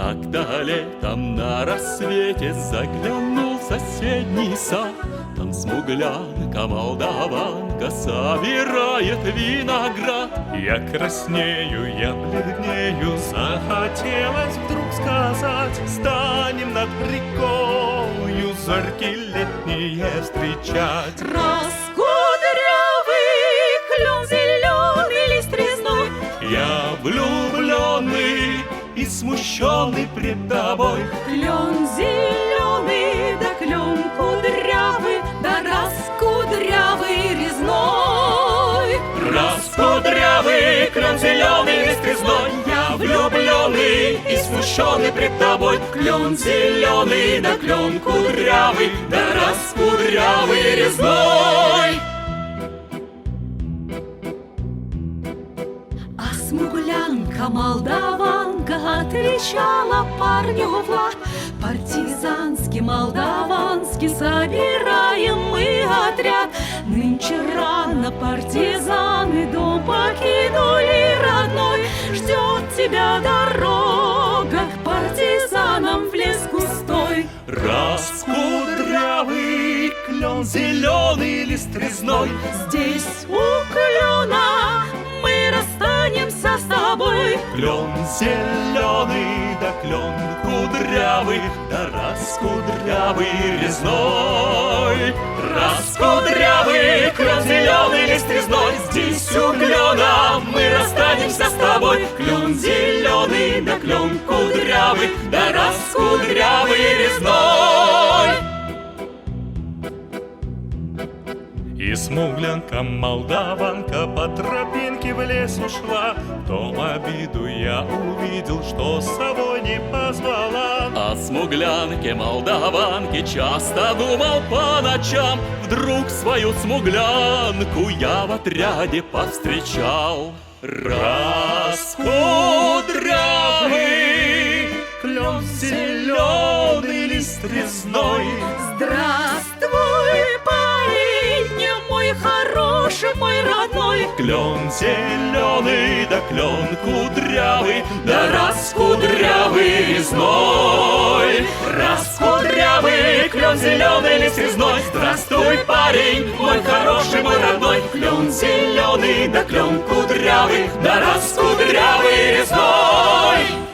Как-то летом на рассвете заглянул в соседний сад. Там смуглянка, молдаванка собирает виноград. Я краснею, я бледнею, захотелось вдруг сказать: станем над рекою зорьки летние встречать. Раскудрявый клен зеленый лист резной. Я влюбленный и смущенный пред тобой. Клен зеленый, да клен кудрявый, да раскудрявый резной. Раскудрявый клен зеленый лист резной. Я влюбленный и смущенный пред тобой. Клен зеленый, да клен кудрявый, да раскудрявый резной. А смуглянка, молдаванка отвечала парню в лад: партизанский, молдаванский собираем мы отряд. Нынче рано партизаны дом покинули родной. Ждет тебя дорога к партизанам в лес густой. Раскудрявый клен зеленый лист резной. Здесь у клена мы расстанемся с тобой. Клен зеленый, да клен кудрявый, да раскудрявый резной. Раскудрявый клен зеленый лист резной. Здесь у клена мы расстанемся с тобой. Клен зеленый, да клен кудрявый, да раскудрявый резной. И смуглянка, молдаванка по тропинке в лес ушла. В том обиду я увидел, что с собой не позвала. О смуглянке, молдаванке часто думал по ночам. Вдруг свою смуглянку я в отряде повстречал. Раскудрявый клен зеленый лист резной. Здравствуй, парень, мой хороший, мой родной. Клен зеленый, да клен кудрявый, да раскудрявый резной. Раскудрявый клен зеленый лист резной. Здравствуй, парень, мой хороший, мой родной. Клен зеленый, да клен кудрявый, да раскудрявый резной.